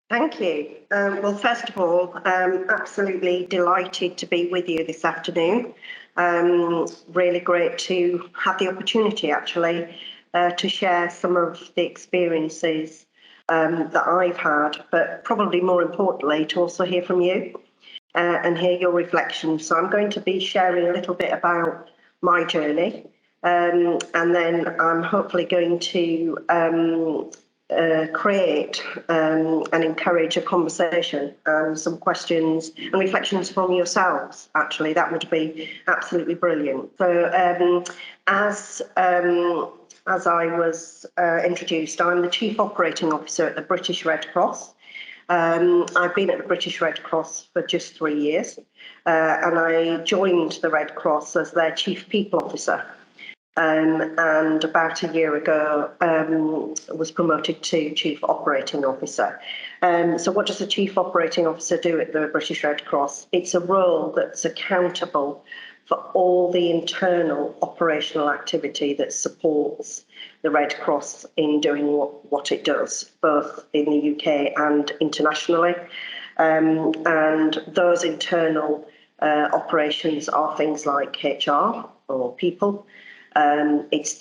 Thank you. Well, first of all, absolutely delighted to be with you this afternoon. Really great to have the opportunity, actually, to share some of the experiences that I've had, but probably more importantly, to also hear from you and hear your reflections. So I'm going to be sharing a little bit about my journey, and then I'm hopefully going to create and encourage a conversation and some questions and reflections from yourselves. Actually, that would be absolutely brilliant. So, as I was introduced, I'm the Chief Operating Officer at the British Red Cross. I've been at the British Red Cross for just 3 years, and I joined the Red Cross as their Chief People Officer. And about a year ago, was promoted to Chief Operating Officer. So what does the Chief Operating Officer do at the British Red Cross? It's a role that's accountable for all the internal operational activity that supports the Red Cross in doing what it does, both in the UK and internationally. And those internal operations are things like HR or people. It's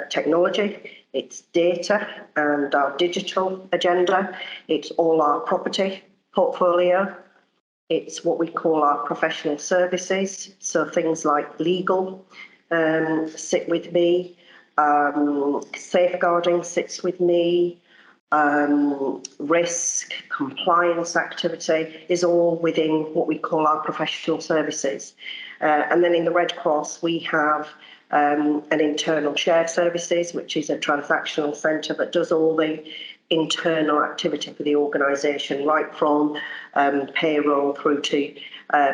technology, it's data and our digital agenda, it's all our property portfolio, it's what we call our professional services, so things like legal sit with me, safeguarding sits with me, risk, compliance activity is all within what we call our professional services. And then in the Red Cross, we have an internal shared services, which is a transactional centre that does all the internal activity for the organisation, right from payroll through to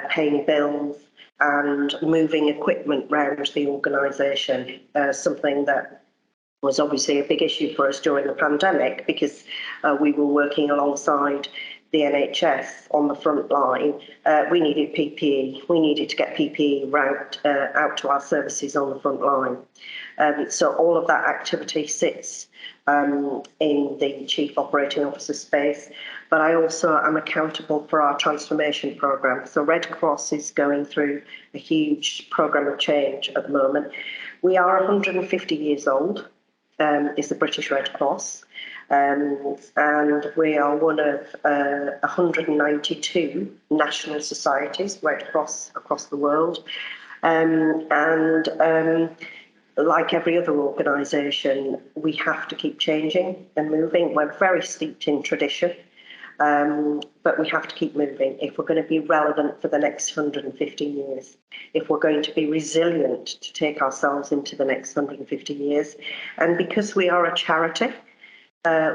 paying bills and moving equipment around the organisation, something that was obviously a big issue for us during the pandemic because we were working alongside the NHS on the front line. We needed PPE. We needed to get PPE out to our services on the front line. So all of that activity sits in the Chief Operating Officer space, but I also am accountable for our transformation programme. So Red Cross is going through a huge programme of change at the moment. We are 150 years old. Is the British Red Cross, and we are one of 192 national societies, Red Cross, across the world. Like every other organisation, we have to keep changing and moving. We're very steeped in tradition, but we have to keep moving if we're going to be relevant for the next 150 years, if we're going to be resilient to take ourselves into the next 150 years. And because we are a charity,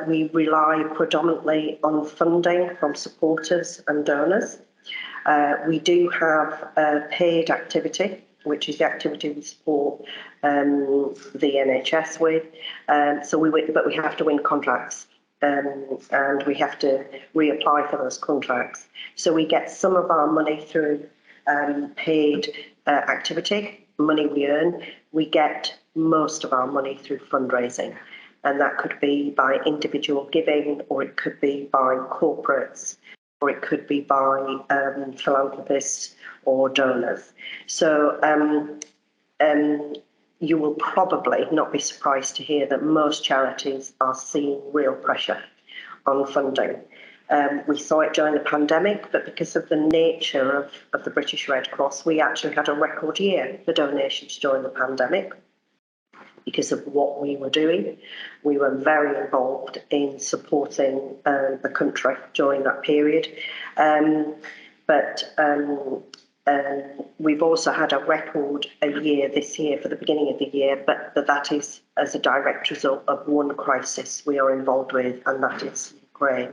we rely predominantly on funding from supporters and donors. We do have paid activity, which is the activity we support the NHS with. But we have to win contracts. And we have to reapply for those contracts. So we get some of our money through paid activity, money we earn. We get most of our money through fundraising. And that could be by individual giving, or it could be by corporates, or it could be by philanthropists or donors. So you will probably not be surprised to hear that most charities are seeing real pressure on funding. We saw it during the pandemic, but because of the nature of the British Red Cross, we actually had a record year for donations during the pandemic because of what we were doing. We were very involved in supporting the country during that period. We've also had a record year this year for the beginning of the year, but that is as a direct result of one crisis we are involved with, and that is Ukraine.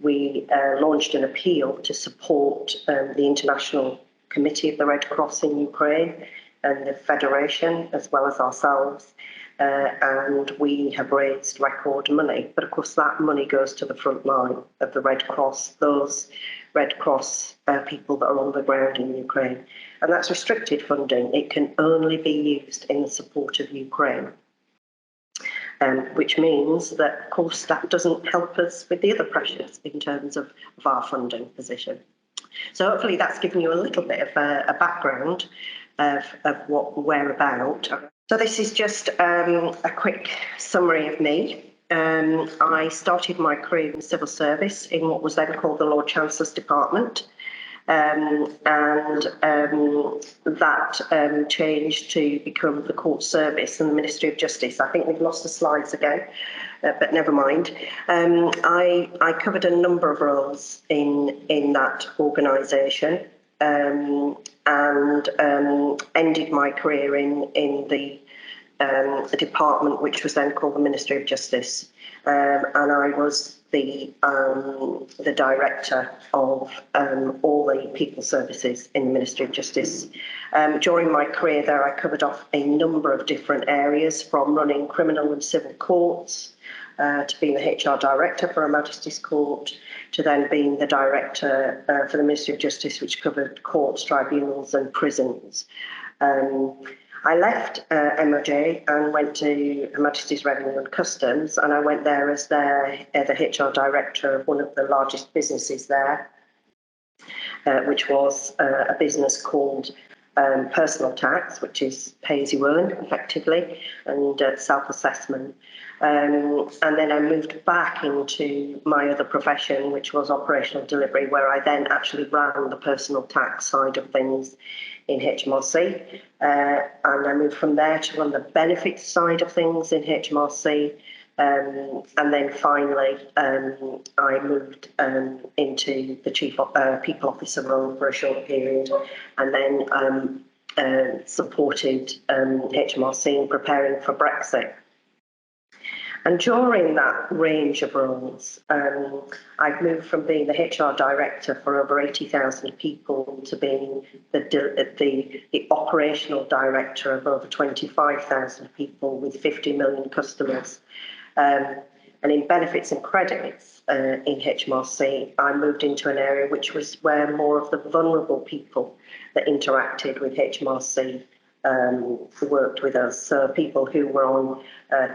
We launched an appeal to support the International Committee of the Red Cross in Ukraine and the Federation, as well as ourselves. And we have raised record money. But of course, that money goes to the front line of the Red Cross, those Red Cross people that are on the ground in Ukraine. And that's restricted funding. It can only be used in the support of Ukraine. which means that, of course, that doesn't help us with the other pressures in terms of our funding position. So hopefully that's given you a little bit of a background of what we're about. So this is just a quick summary of me. I started my career in civil service in what was then called the Lord Chancellor's Department. That changed to become the Court Service and the Ministry of Justice. I think we've lost the slides again, but never mind. I covered a number of roles in that organisation and ended my career in the department which was then called the Ministry of Justice, and I was the director of all the people services in the Ministry of Justice. During my career there, I covered off a number of different areas, from running criminal and civil courts to being the HR director for Her Majesty's Court, to then being the director for the Ministry of Justice, which covered courts, tribunals and prisons. I left MOJ and went to Her Majesty's Revenue and Customs, and I went there as the HR director of one of the largest businesses there, which was a business called Personal Tax, which is pay as you earn effectively, and self-assessment. And then I moved back into my other profession, which was operational delivery, where I then actually ran the personal tax side of things in HMRC. And I moved from there to run the benefits side of things in HMRC. And then finally, I moved into the Chief People Officer role for a short period, and then supported HMRC in preparing for Brexit. And during that range of roles, I've moved from being the HR director for over 80,000 people to being the operational director of over 25,000 people with 50 million customers. And in benefits and credits in HMRC, I moved into an area which was where more of the vulnerable people that interacted with HMRC worked with us. So people who were on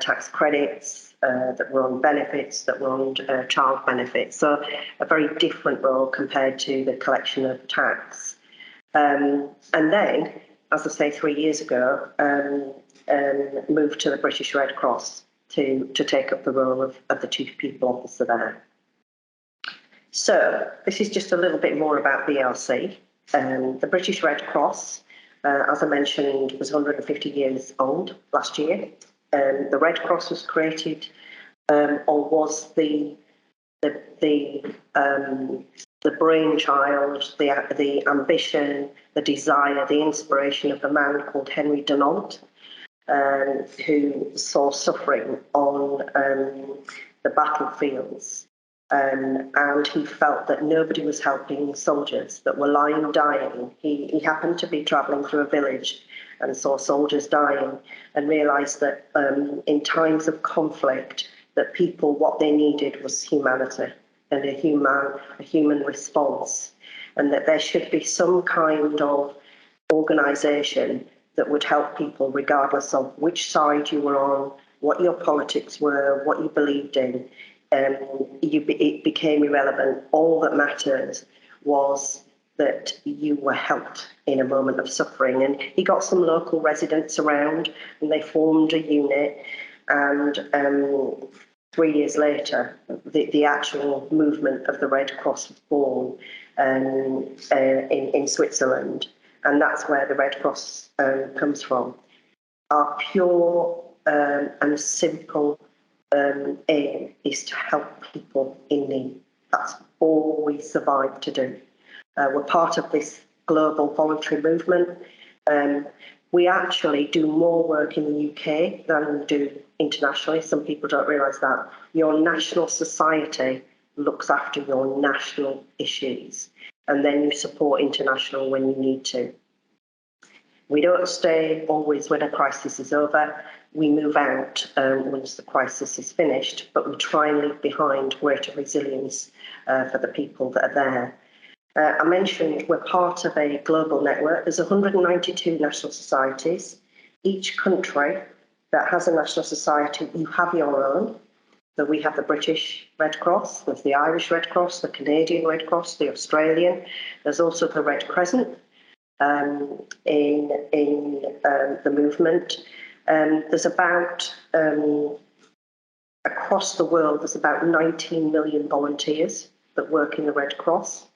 tax credits, that were on benefits, that were on child benefits. So a very different role compared to the collection of tax. And then, as I say, 3 years ago, moved to the British Red Cross to take up the role of the Chief People Officer there. So this is just a little bit more about BRC. The British Red Cross, as I mentioned, was 150 years old last year. The Red Cross was created, or was the brainchild, the ambition, the desire, the inspiration of a man called Henry Dunant, who saw suffering on the battlefields. And he felt that nobody was helping soldiers that were lying dying. He happened to be travelling through a village and saw soldiers dying, and realised that in times of conflict, that people, what they needed was humanity and a human response, and that there should be some kind of organisation that would help people regardless of which side you were on, what your politics were, what you believed in. It became irrelevant. All that mattered was that you were helped in a moment of suffering. And he got some local residents around, and they formed a unit. And 3 years later, the actual movement of the Red Cross was born in Switzerland. And that's where the Red Cross comes from. Our pure and simple aim is to help people in need. That's all we survive to do. We're part of this global voluntary movement. We actually do more work in the UK than we do internationally. Some people don't realise that. Your national society looks after your national issues, and then you support international when you need to. We don't stay always when a crisis is over. We move out once the crisis is finished, but we try and leave behind greater resilience for the people that are there. I mentioned we're part of a global network. There's 192 national societies. Each country that has a national society, you have your own. So we have the British Red Cross, there's the Irish Red Cross, the Canadian Red Cross, the Australian. There's also the Red Crescent in the movement. There's about, across the world, there's about 19 million volunteers that work in the Red Cross.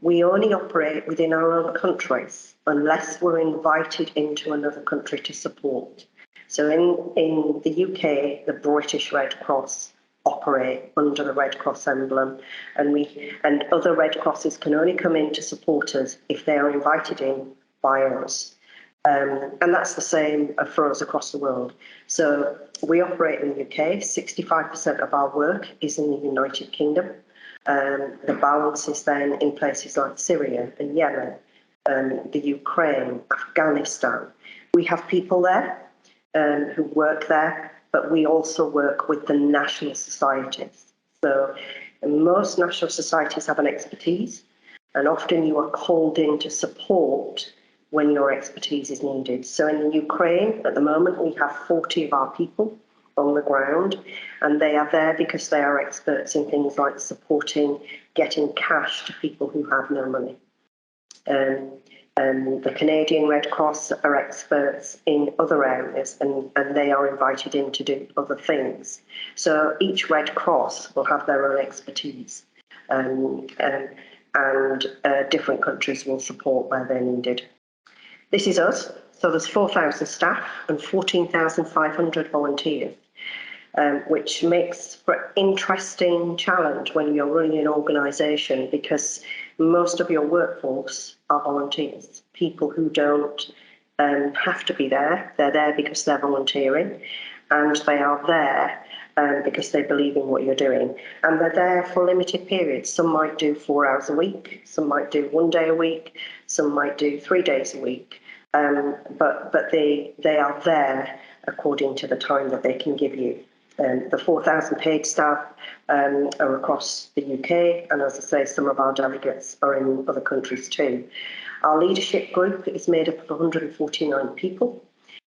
We only operate within our own countries unless we're invited into another country to support. So in the UK, the British Red Cross operate under the Red Cross emblem, and other Red Crosses can only come in to support us if they are invited in by us. And that's the same for us across the world. So we operate in the UK. 65% of our work is in the United Kingdom. The balance is then in places like Syria and Yemen, the Ukraine, Afghanistan. We have people there who work there, but we also work with the national societies. So most national societies have an expertise, and often you are called in to support when your expertise is needed. So in Ukraine, at the moment, we have 40 of our people on the ground, and they are there because they are experts in things like supporting getting cash to people who have no money. The Canadian Red Cross are experts in other areas, and they are invited in to do other things. So each Red Cross will have their own expertise, and different countries will support where they're needed. This is us. So there's 4,000 staff and 14,500 volunteers, which makes for an interesting challenge when you're running an organisation, because most of your workforce are volunteers, people who don't have to be there. They're there because they're volunteering, and they are there because they believe in what you're doing. And they're there for limited periods. Some might do 4 hours a week, some might do 1 day a week, some might do 3 days a week. But they are there according to the time that they can give you. The 4,000 paid staff are across the UK, and as I say, some of our delegates are in other countries too. Our leadership group is made up of 149 people,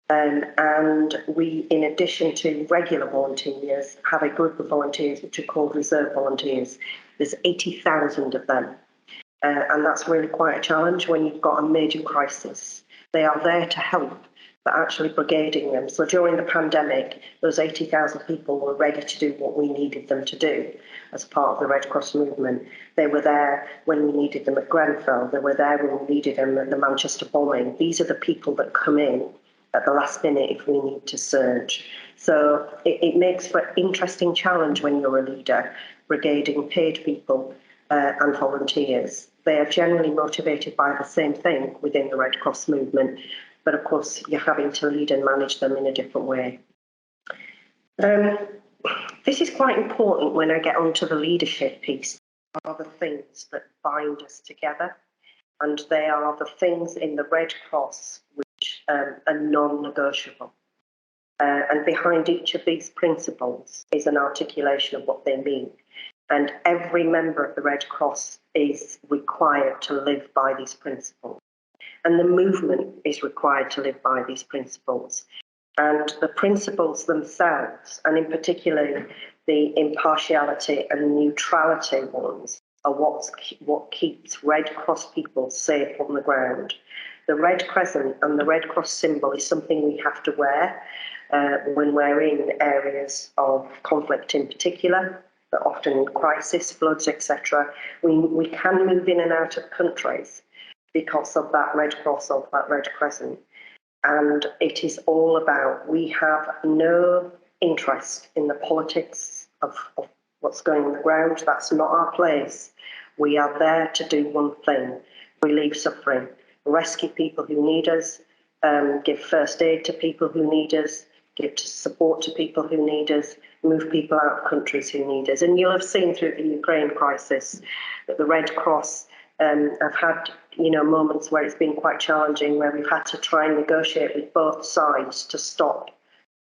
and we, in addition to regular volunteers, have a group of volunteers which are called reserve volunteers. There's 80,000 of them, and that's really quite a challenge when you've got a major crisis. They are there to help, but actually brigading them. So during the pandemic, those 80,000 people were ready to do what we needed them to do as part of the Red Cross movement. They were there when we needed them at Grenfell. They were there when we needed them at the Manchester bombing. These are the people that come in at the last minute if we need to surge. So it makes for an interesting challenge when you're a leader, brigading paid people and volunteers. They are generally motivated by the same thing within the Red Cross movement, but of course you're having to lead and manage them in a different way. This is quite important when I get onto the leadership piece. Are the things that bind us together, and they are the things in the Red Cross which are non-negotiable. And behind each of these principles is an articulation of what they mean. And every member of the Red Cross is required to live by these principles. And the movement is required to live by these principles. And the principles themselves, and in particular the impartiality and neutrality ones, are what keeps Red Cross people safe on the ground. The Red Crescent and the Red Cross symbol is something we have to wear when we're in areas of conflict in particular, but often in crisis, floods, etc. We can move in and out of countries because of that Red Cross or that Red Crescent. And it is all about, we have no interest in the politics of what's going on the ground. That's not our place. We are there to do one thing: relieve suffering, rescue people who need us, give first aid to people who need us, give support to people who need us, move people out of countries who need us. And you'll have seen through the Ukraine crisis that the Red Cross have had, moments where it's been quite challenging, where we've had to try and negotiate with both sides to stop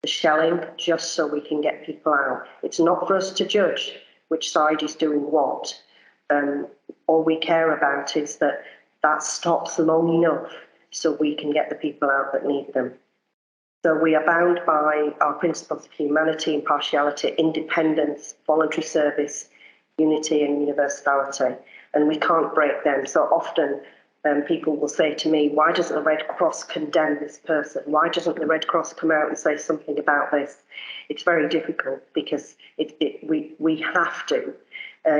the shelling, just so we can get people out. It's not for us to judge which side is doing what. All we care about is that that stops long enough so we can get the people out that need them. So we are bound by our principles of humanity, impartiality, independence, voluntary service, unity and universality, and we can't break them. So often people will say to me, why doesn't the Red Cross condemn this person? Why doesn't the Red Cross come out and say something about this? It's very difficult because we have to,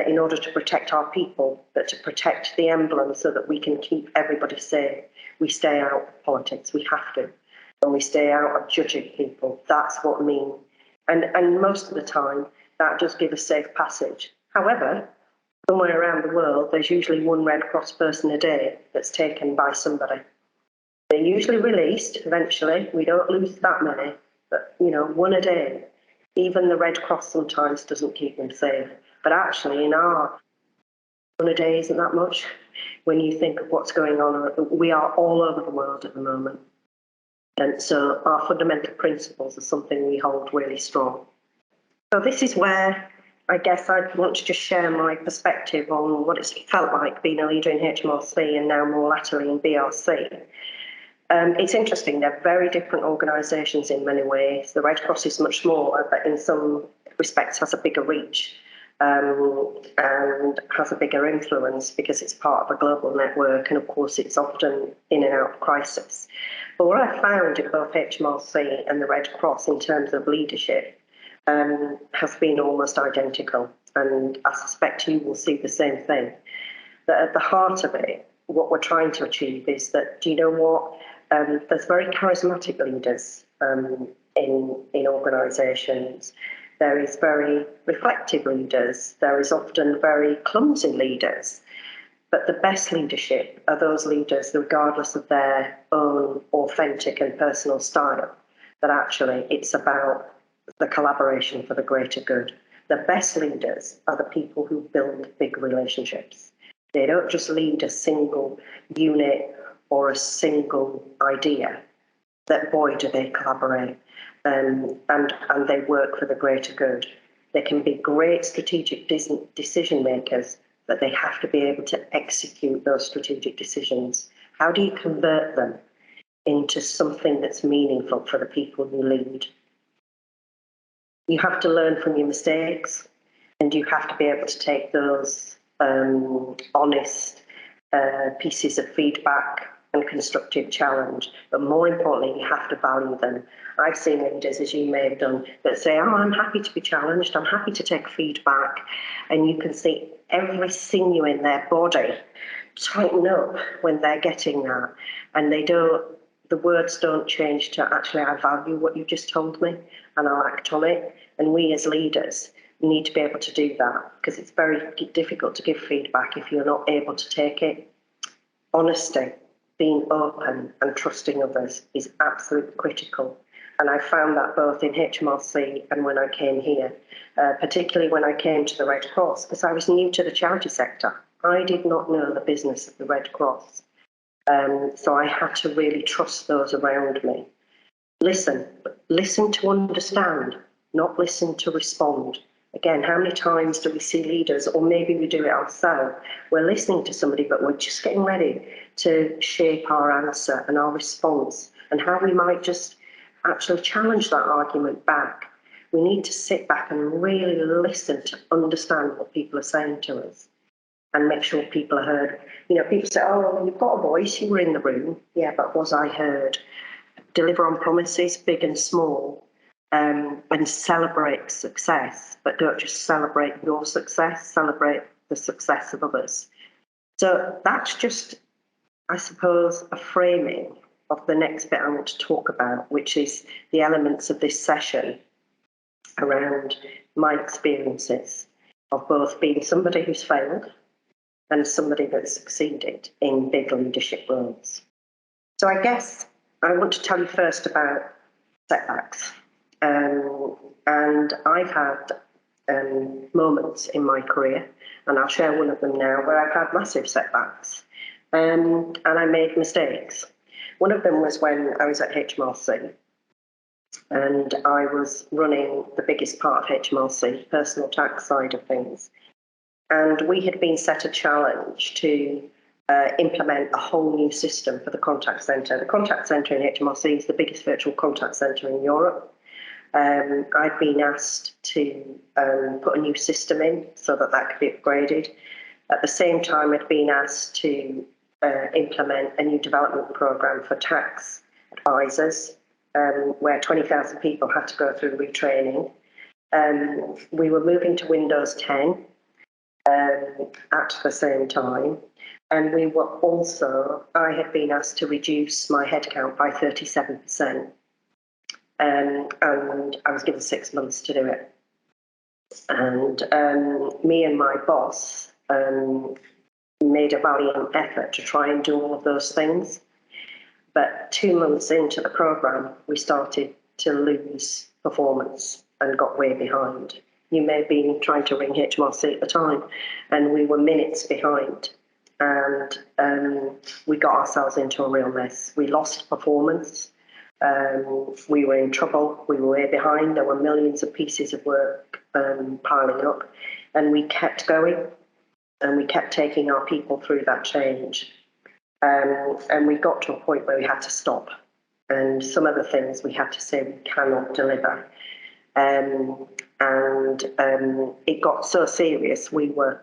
in order to protect our people, but to protect the emblem so that we can keep everybody safe. We stay out of politics, we have to. And we stay out of judging people. That's what I mean. And most of the time, that does give a safe passage. However, somewhere around the world, there's usually one Red Cross person a day that's taken by somebody. They're usually released eventually. We don't lose that many, but one a day. Even the Red Cross sometimes doesn't keep them safe. But actually, in our one a day isn't that much when you think of what's going on. We are all over the world at the moment. And so our fundamental principles are something we hold really strong. So this is where I guess I want to just share my perspective on what it's felt like being a leader in HMRC and now more latterly in BRC. It's interesting, they're very different organisations in many ways. The Red Cross is much smaller, but in some respects has a bigger reach and has a bigger influence because it's part of a global network, and of course it's often in and out of crisis. But what I found in both HMRC and the Red Cross in terms of leadership has been almost identical, and I suspect you will see the same thing. That at the heart of it, what we're trying to achieve is that, do you know what? There's very charismatic leaders in organisations. There is very reflective leaders. There is often very clumsy leaders. But the best leadership are those leaders, regardless of their own authentic and personal style, that actually it's about the collaboration for the greater good. The best leaders are the people who build big relationships. They don't just lead a single unit or a single idea, that boy, do they collaborate and they work for the greater good. They can be great strategic decision makers, but they have to be able to execute those strategic decisions. How do you convert them into something that's meaningful for the people you lead? You have to learn from your mistakes, and you have to be able to take those honest pieces of feedback and constructive challenge. But more importantly, you have to value them. I've seen leaders, as you may have done, that say, oh, I'm happy to be challenged, I'm happy to take feedback. And you can see every sinew in their body tighten up when they're getting that. And the words don't change to actually, I value what you just told me and I'll act on it. And we as leaders need to be able to do that, because it's very difficult to give feedback if you're not able to take it. Honesty, being open and trusting others is absolutely critical. And I found that both in HMRC and when I came here, particularly when I came to the Red Cross, because I was new to the charity sector. I did not know the business of the Red Cross. So I had to really trust those around me. Listen to understand, not listen to respond. Again, how many times do we see leaders, or maybe we do it ourselves, we're listening to somebody, but we're just getting ready to shape our answer and our response, and how we might just actually challenge that argument back. We need to sit back and really listen to understand what people are saying to us and make sure people are heard. People say, oh, you've got a voice, you were in the room. Yeah, but was I heard? Deliver on promises, big and small. And celebrate success, but don't just celebrate your success, celebrate the success of others. So that's just, I suppose, a framing of the next bit I want to talk about, which is the elements of this session around my experiences of both being somebody who's failed and somebody that's succeeded in big leadership roles. So I guess I want to tell you first about setbacks. And I've had moments in my career, and I'll share one of them now, where I've had massive setbacks and I made mistakes. One of them was when I was at HMRC and I was running the biggest part of HMRC, personal tax side of things. And we had been set a challenge to implement a whole new system for the contact centre. The contact centre in HMRC is the biggest virtual contact centre in Europe. I'd been asked to put a new system in so that that could be upgraded. At the same time, I'd been asked to implement a new development programme for tax advisors, where 20,000 people had to go through retraining. We were moving to Windows 10 at the same time. And we were also, I had been asked to reduce my headcount by 37%. And I was given 6 months to do it. And me and my boss made a valiant effort to try and do all of those things. But 2 months into the programme, we started to lose performance and got way behind. You may have been trying to ring HMRC at the time, and we were minutes behind. And we got ourselves into a real mess. We lost performance. We were in trouble. We were way behind. There were millions of pieces of work piling up, and we kept going, and we kept taking our people through that change. And we got to a point where we had to stop. And some of the things we had to say we cannot deliver. And it got so serious. We were,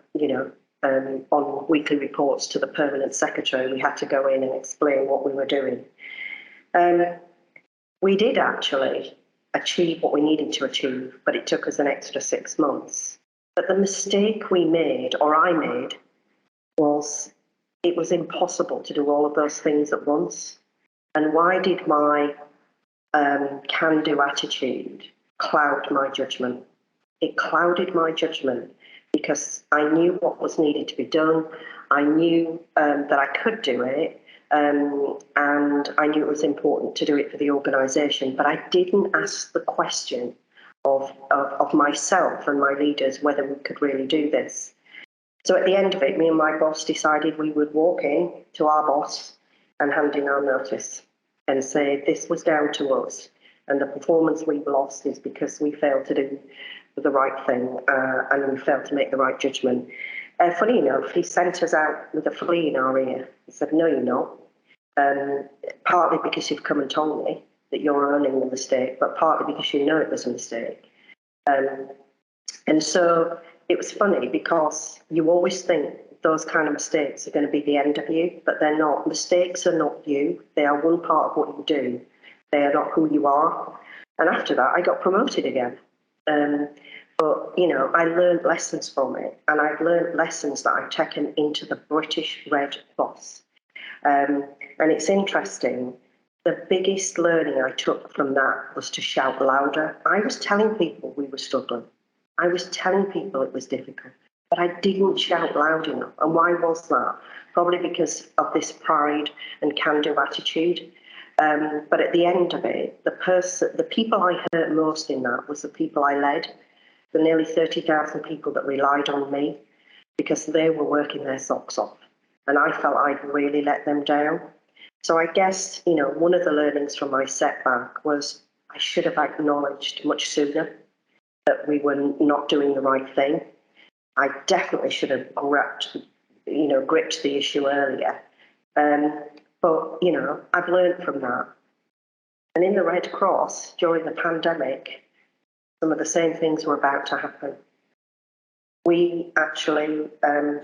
on weekly reports to the permanent secretary, we had to go in and explain what we were doing. We did actually achieve what we needed to achieve, but it took us an extra 6 months. But the mistake we made, or I made, was it was impossible to do all of those things at once. And why did my can-do attitude cloud my judgment? It clouded my judgment because I knew what was needed to be done. I knew that I could do it, and I knew it was important to do it for the organisation. But I didn't ask the question of myself and my leaders whether we could really do this. So at the end of it, me and my boss decided we would walk in to our boss and hand in our notice and say this was down to us, and the performance we've lost is because we failed to do the right thing and we failed to make the right judgment. Funny enough, he sent us out with a flea in our ear. He said, "No, you're not. Partly because you've come and told me that you're owning the mistake, but partly because you know it was a mistake." And so it was funny because you always think those kind of mistakes are going to be the end of you, but they're not. Mistakes are not you. They are one part of what you do. They are not who you are. And after that, I got promoted again. But, I learned lessons from it, and I've learned lessons that I've taken into the British Red Cross. And it's interesting. The biggest learning I took from that was to shout louder. I was telling people we were struggling. I was telling people it was difficult, but I didn't shout loud enough. And why was that? Probably because of this pride and can-do attitude. But at the end of it, the people I hurt most in that was the people I led, the nearly 30,000 people that relied on me, because they were working their socks off. And I felt I'd really let them down. So I guess, one of the learnings from my setback was I should have acknowledged much sooner that we were not doing the right thing. I definitely should have gripped the issue earlier. But, I've learned from that. And in the Red Cross, during the pandemic, some of the same things were about to happen. We actually,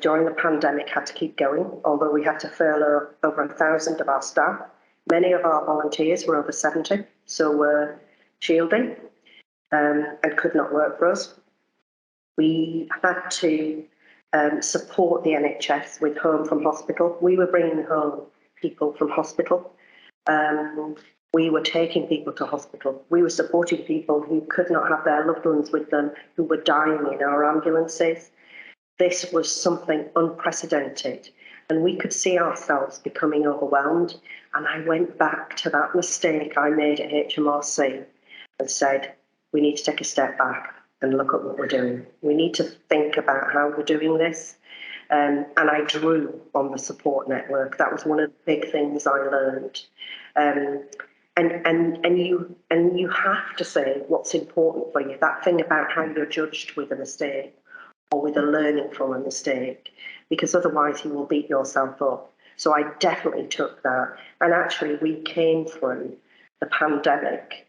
during the pandemic, had to keep going, although we had to furlough over 1,000 of our staff. Many of our volunteers were over 70, so were shielding and could not work for us. We had to support the NHS with home from hospital. We were bringing home people from hospital. We were taking people to hospital. We were supporting people who could not have their loved ones with them, who were dying in our ambulances. This was something unprecedented, and we could see ourselves becoming overwhelmed. And I went back to that mistake I made at HMRC and said, we need to take a step back and look at what we're doing. We need to think about how we're doing this. And I drew on the support network. That was one of the big things I learned. And you have to say what's important for you. That thing about how you're judged with a mistake or with a learning from a mistake. because otherwise you will beat yourself up. So I definitely took that. And actually, we came through the pandemic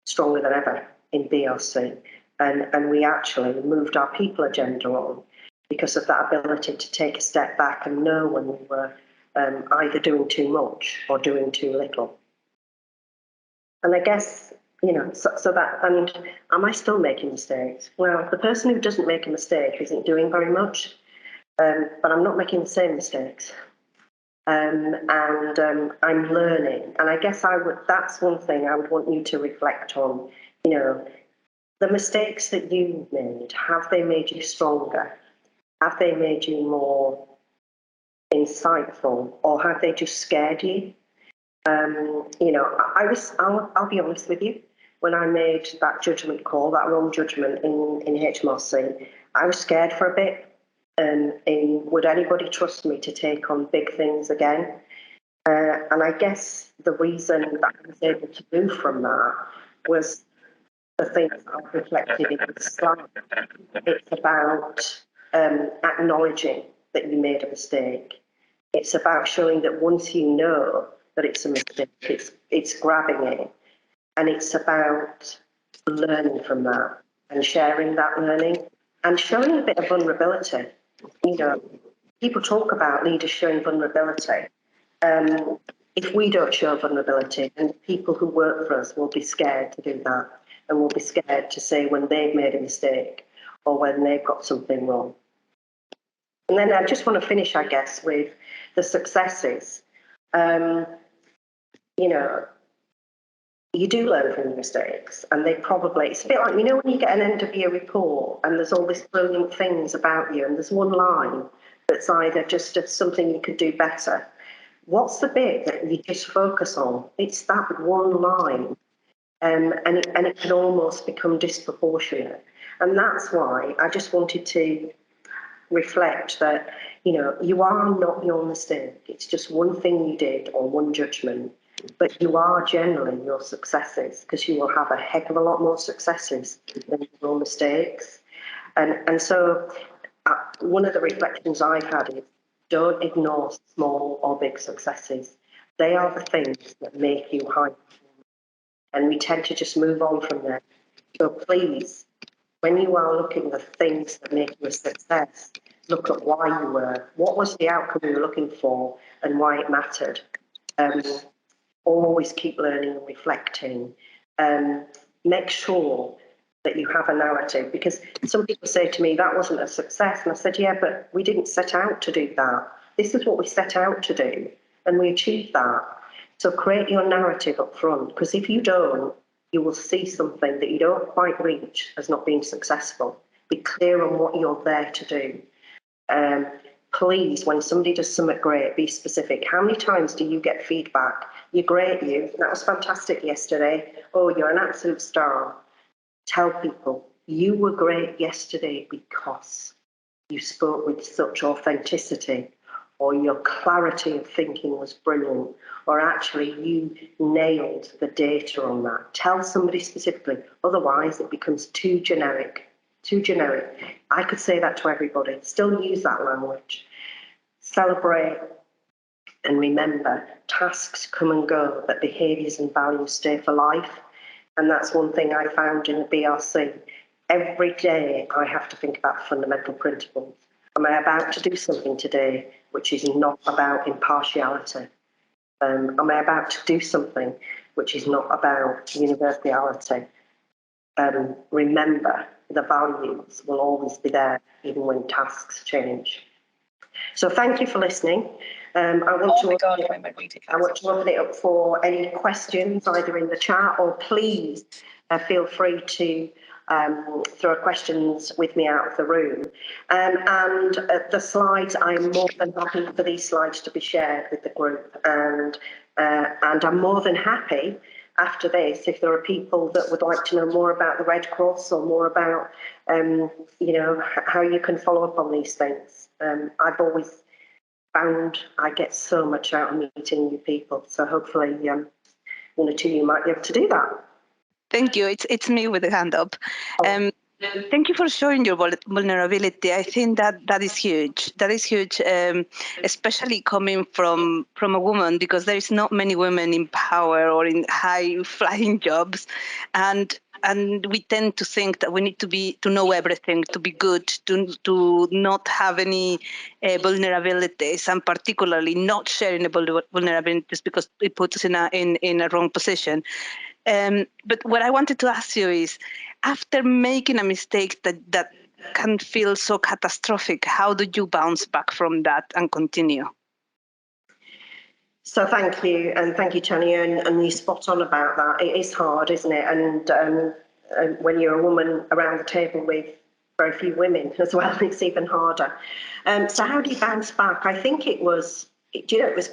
stronger than ever in BRC. And we actually moved our people agenda on because of that ability to take a step back and know when we were either doing too much or doing too little. And I guess, so that, and am I still making mistakes? Well, the person who doesn't make a mistake isn't doing very much, but I'm not making the same mistakes. And I'm learning. And I guess that's one thing I would want you to reflect on, the mistakes that you made, have they made you stronger? Have they made you more insightful, or have they just scared you? I'll be honest with you. When I made that judgment call, that wrong judgment in HMRC, I was scared for a bit. Would anybody trust me to take on big things again? And I guess the reason that I was able to move from that was the things I've reflected in the slide. It's about acknowledging that you made a mistake. It's about showing that once you know that it's a mistake, it's grabbing it. And it's about learning from that and sharing that learning and showing a bit of vulnerability. People talk about leaders showing vulnerability. If we don't show vulnerability, then people who work for us will be scared to do that, and will be scared to say when they've made a mistake or when they've got something wrong. And then I just want to finish, I guess, with the successes. You do learn from your mistakes, and it's a bit like, when you get an end of year report and there's all these brilliant things about you, and there's one line that's either just something you could do better. What's the bit that you just focus on? It's that one line, and it can almost become disproportionate. And that's why I just wanted to reflect that, you are not your mistake. It's just one thing you did or one judgment. But you are generally your successes, because you will have a heck of a lot more successes than your mistakes. And so one of the reflections I've had is, don't ignore small or big successes. They are the things that make you high. And we tend to just move on from there. So please, when you are looking at things that make you a success, look at why you were. What was the outcome you were looking for and why it mattered? Always keep learning and reflecting. Make sure that you have a narrative, because some people say to me, that wasn't a success. And I said, yeah, but we didn't set out to do that. This is what we set out to do, and we achieved that. So create your narrative up front, because if you don't, you will see something that you don't quite reach as not being successful. Be clear on what you're there to do. Please, when somebody does something great, be specific. How many times do you get feedback? You're great, that was fantastic yesterday. Oh, you're an absolute star. Tell people, you were great yesterday because you spoke with such authenticity, or your clarity of thinking was brilliant, or actually you nailed the data on that. Tell somebody specifically, otherwise it becomes too generic. I could say that to everybody, still use that language. Celebrate and remember, tasks come and go, but behaviours and values stay for life. And that's one thing I found in the BRC. Every day I have to think about fundamental principles. Am I about to do something today which is not about impartiality? Am I about to do something which is not about universality? Remember, the values will always be there, even when tasks change. So thank you for listening. I want to open it up for any questions, either in the chat, or please feel free to throw questions with me out of the room. And the slides, I'm more than happy for these slides to be shared with the group. And I'm more than happy after this, if there are people that would like to know more about the Red Cross, or more about, how you can follow up on these things. I've always found I get so much out of meeting new people. So hopefully one or two of you might be able to do that. Thank you. It's me with the hand up. Thank you for showing your vulnerability. I think that is huge. That is huge, especially coming from a woman, because there is not many women in power or in high flying jobs, and we tend to think that we need to know everything, to be good, to not have any vulnerabilities, and particularly not sharing the vulnerabilities because it puts us in a wrong position. But what I wanted to ask you is, after making a mistake that can feel so catastrophic, how do you bounce back from that and continue? So thank you, and thank you, Tanya, and you're spot on about that. It is hard, isn't it? And when you're a woman around the table with very few women as well, it's even harder. So how do you bounce back? I think it was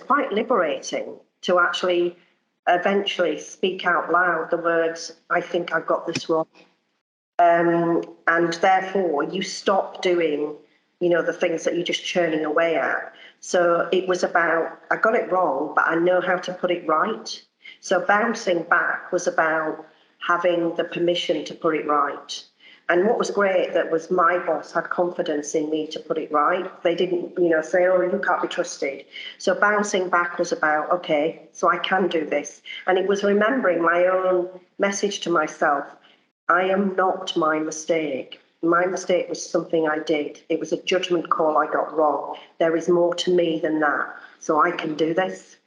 quite liberating to actually eventually speak out loud the words, "I think I got this wrong." And therefore you stop doing, the things that you're just churning away at. So it was about, I got it wrong, but I know how to put it right. So bouncing back was about having the permission to put it right. And what was great, that was my boss had confidence in me to put it right. They didn't, say, "Oh, you can't be trusted." So bouncing back was about, okay, so I can do this. And it was remembering my own message to myself. I am not my mistake. My mistake was something I did. It was a judgment call I got wrong. There is more to me than that. So I can do this.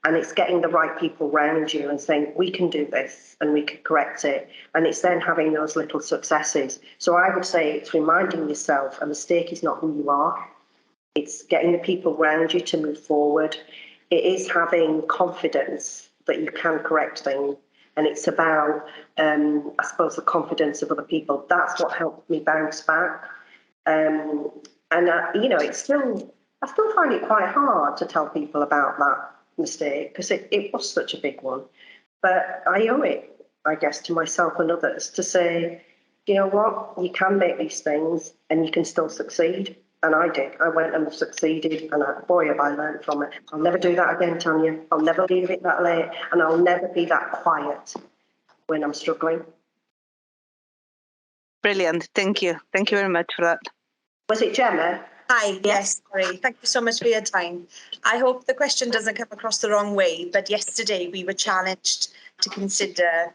And it's getting the right people around you and saying, we can do this and we can correct it. And it's then having those little successes. So I would say it's reminding yourself a mistake is not who you are. It's getting the people around you to move forward. It is having confidence that you can correct things. And it's about, I suppose, the confidence of other people. That's what helped me bounce back. It's still, I still find it quite hard to tell people about that mistake because it was such a big one. But I owe it, I guess, to myself and others to say, you know what, you can make these things and you can still succeed. And I did. I went and succeeded, and boy, have I learned from it. I'll never do that again, Tanya. I'll never leave it that late, and I'll never be that quiet when I'm struggling. Brilliant. Thank you. Thank you very much for that. Was it Gemma? Hi, yes, sorry. Thank you so much for your time. I hope the question doesn't come across the wrong way, but yesterday we were challenged to consider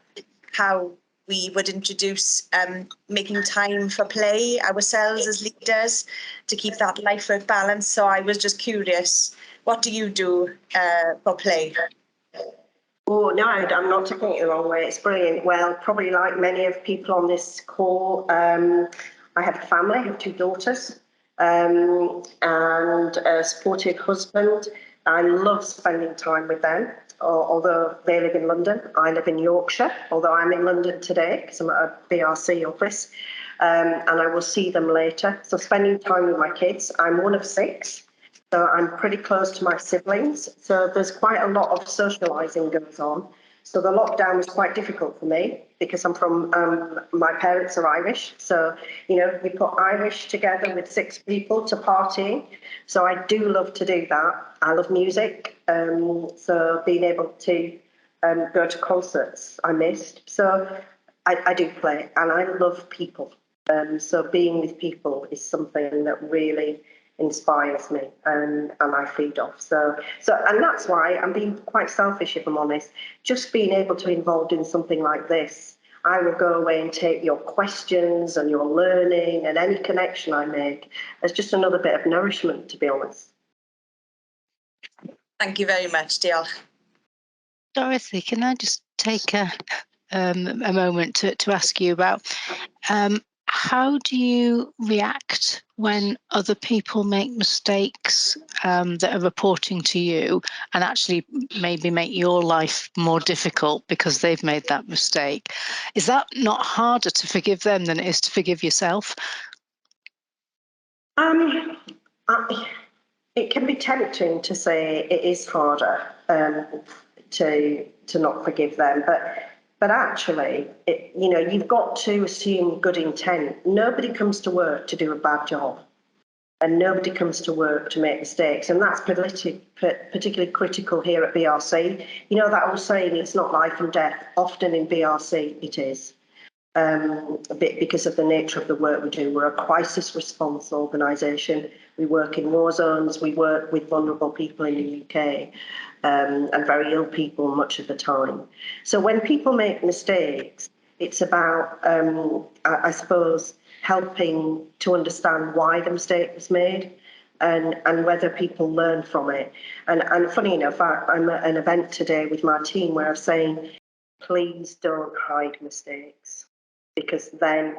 how we would introduce making time for play ourselves as leaders to keep that life-work balance. So I was just curious, what do you do for play? Oh, no, I'm not taking it the wrong way. It's brilliant. Well, probably like many of people on this call, I have a family, I have 2 daughters and a supportive husband. I love spending time with them. Although they live in London, I live in Yorkshire, although I'm in London today because I'm at a BRC office, and I will see them later. So spending time with my kids. I'm one of 6, so I'm pretty close to my siblings. So there's quite a lot of socialising goes on. So the lockdown was quite difficult for me because I'm from, my parents are Irish. So, we put Irish together with 6 people to party. So I do love to do that. I love music. So being able to go to concerts I missed. So I do play and I love people. So being with people is something that really inspires me and I feed off. So and that's why I'm being quite selfish, if I'm honest. Just being able to be involved in something like this, I will go away and take your questions and your learning and any connection I make as just another bit of nourishment, to be honest. Thank you very much, Diolch. Dorothy, can I just take a moment to ask you about how do you react when other people make mistakes that are reporting to you and actually maybe make your life more difficult because they've made that mistake? Is that not harder to forgive them than it is to forgive yourself? It can be tempting to say it is harder to not forgive them, but actually, you've got to assume good intent. Nobody comes to work to do a bad job, and nobody comes to work to make mistakes, and that's particularly critical here at BRC. That old saying, it's not life and death. Often in BRC, it is. because of the nature of the work we do. We're a crisis response organisation. We work in war zones. We work with vulnerable people in the UK and very ill people much of the time. So when people make mistakes, it's about, I suppose, helping to understand why the mistake was made and whether people learn from it. And funny enough, I'm at an event today with my team where I'm saying, please don't hide mistakes, because then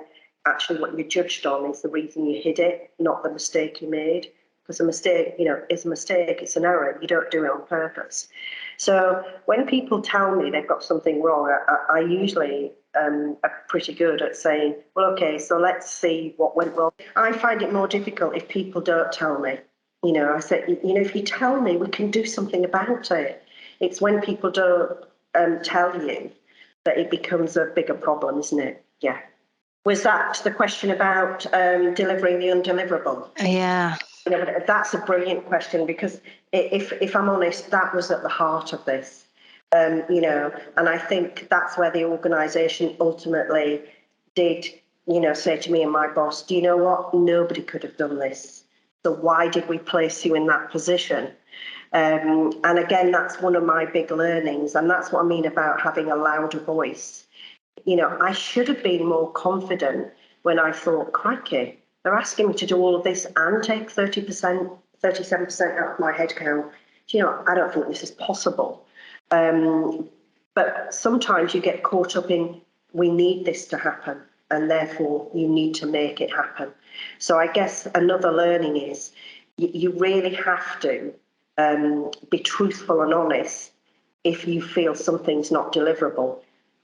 actually what you're judged on is the reason you hid it, not the mistake you made. Because a mistake, is a mistake, it's an error. You don't do it on purpose. So when people tell me they've got something wrong, I usually are pretty good at saying, well, okay, so let's see what went wrong. I find it more difficult if people don't tell me. I say, if you tell me, we can do something about it. It's when people don't tell you that it becomes a bigger problem, isn't it? Yeah. Was that the question about delivering the undeliverable? Yeah. That's a brilliant question, because if I'm honest, that was at the heart of this. And I think that's where the organisation ultimately did, say to me and my boss, do you know what? Nobody could have done this. So why did we place you in that position? And again, that's one of my big learnings. And that's what I mean about having a louder voice. I should have been more confident when I thought, crikey, they're asking me to do all of this and take 30%, 37% out of my headcount. I don't think this is possible. But sometimes you get caught up in, we need this to happen, and therefore you need to make it happen. So I guess another learning is you really have to be truthful and honest if you feel something's not deliverable,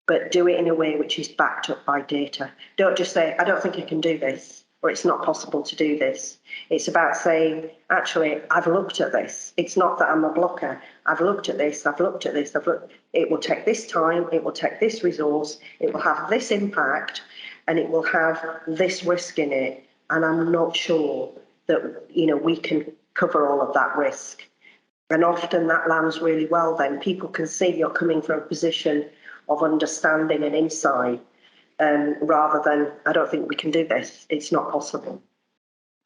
but do it in a way which is backed up by data. Don't just say, I don't think I can do this, or it's not possible to do this. It's about saying, actually, I've looked at this. It's not that I'm a blocker. I've looked at this, it will take this time, it will take this resource, it will have this impact, and it will have this risk in it. And I'm not sure that, we can cover all of that risk. And often that lands really well then. People can see you're coming from a position of understanding and insight, rather than, I don't think we can do this. It's not possible.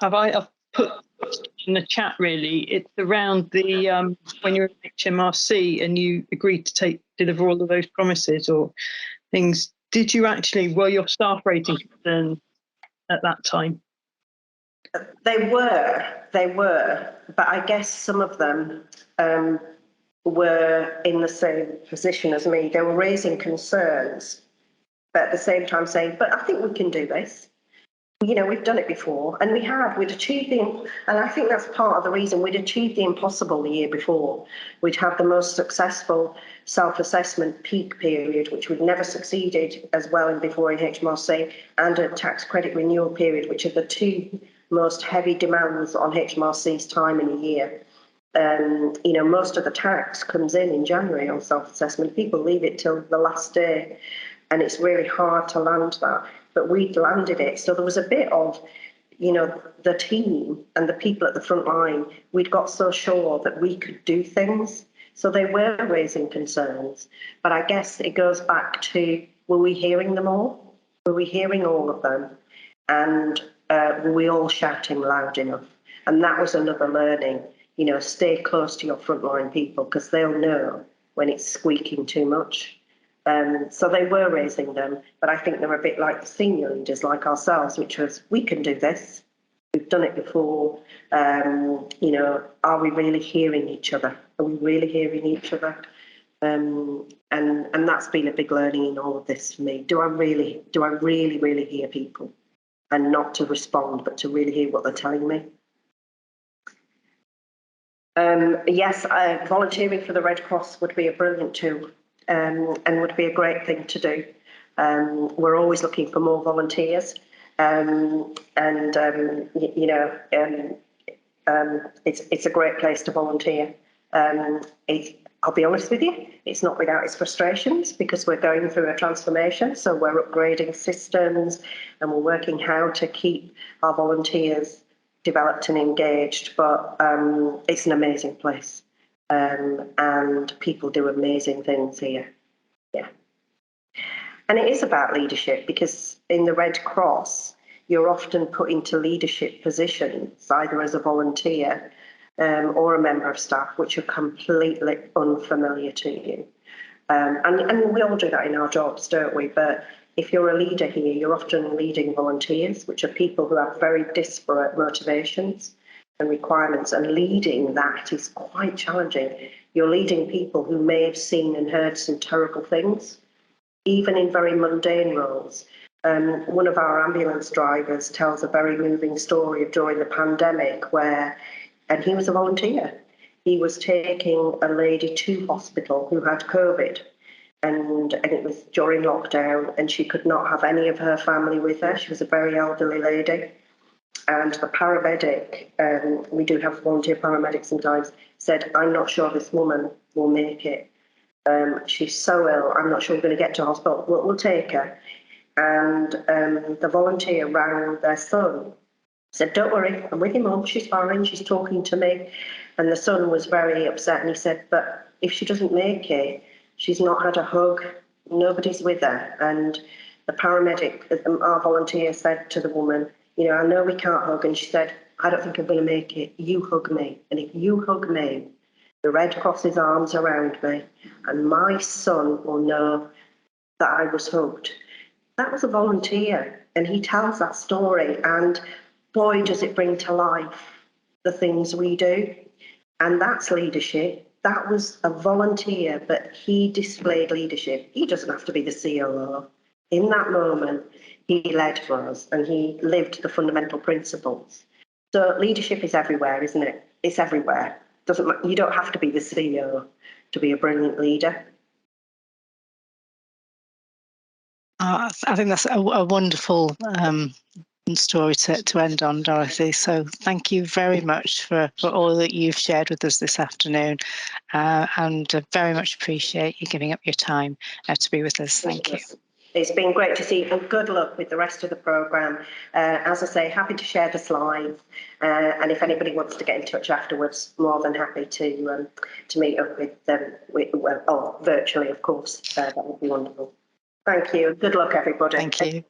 I've put in the chat, really. It's around the when you're at HMRC and you agreed to deliver all of those promises or things. Were your staff ratings concerned at that time? They were, but I guess some of them were in the same position as me. They were raising concerns, but at the same time saying, but I think we can do this. We've done it before, and we'd achieved and I think that's part of the reason we'd achieved the impossible the year before. We'd had the most successful self-assessment peak period, which we'd never succeeded as well in before in HMRC, and a tax credit renewal period, which are the two most heavy demands on HMRC's time in a year. Most of the tax comes in January on self-assessment. People leave it till the last day, and it's really hard to land that. But we'd landed it. So there was a bit of, the team and the people at the front line, we'd got so sure that we could do things. So they were raising concerns. But I guess it goes back to, were we hearing them all? Were we hearing all of them? And were we all shouting loud enough? And that was another learning. Stay close to your frontline people, because they'll know when it's squeaking too much. So they were raising them, but I think they're a bit like the senior leaders, like ourselves, which was, we can do this. We've done it before. Are we really hearing each other? Are we really hearing each other? And that's been a big learning in all of this for me. Do I really, really hear people, and not to respond, but to really hear what they're telling me? Yes, volunteering for the Red Cross would be a brilliant tool. And would be a great thing to do. We're always looking for more volunteers, it's a great place to volunteer. I'll be honest with you, it's not without its frustrations, because we're going through a transformation, so we're upgrading systems and we're working how to keep our volunteers developed and engaged, but it's an amazing place. And people do amazing things here. Yeah. And it is about leadership, because in the Red Cross, you're often put into leadership positions, either as a volunteer or a member of staff, which are completely unfamiliar to you. And we all do that in our jobs, don't we? But if you're a leader here, you're often leading volunteers, which are people who have very disparate motivations and requirements, and leading that is quite challenging. You're leading people who may have seen and heard some terrible things, even in very mundane roles. One of our ambulance drivers tells a very moving story of during the pandemic and he was a volunteer. He was taking a lady to hospital who had COVID, and it was during lockdown, and she could not have any of her family with her. She was a very elderly lady. And the paramedic, we do have volunteer paramedics sometimes, said, "I'm not sure this woman will make it. She's so ill, I'm not sure we're going to get to hospital. We'll take her." And the volunteer rang their son, said, "Don't worry, I'm with your mum, she's fine, she's talking to me." And the son was very upset, and he said, "But if she doesn't make it, she's not had a hug, nobody's with her." And the paramedic, our volunteer, said to the woman, "I know we can't hug." And she said, "I don't think I'm going to make it. You hug me. And if you hug me, the Red Cross's arms around me, and my son will know that I was hugged." That was a volunteer, and he tells that story, and boy, does it bring to life the things we do. And that's leadership. That was a volunteer, but he displayed leadership. He doesn't have to be the COO. In that moment, he led for us, and he lived the fundamental principles. So leadership is everywhere, isn't it? It's everywhere. You don't have to be the CEO to be a brilliant leader. I think that's a wonderful story to end on, Dorothy. So thank you very much for all that you've shared with us this afternoon, and very much appreciate you giving up your time to be with us. Thank you. It's been great to see you, and good luck with the rest of the programme. As I say, happy to share the slides, and if anybody wants to get in touch afterwards, more than happy to meet up with them, virtually, of course. That would be wonderful. Thank you. Good luck, everybody. Thank you.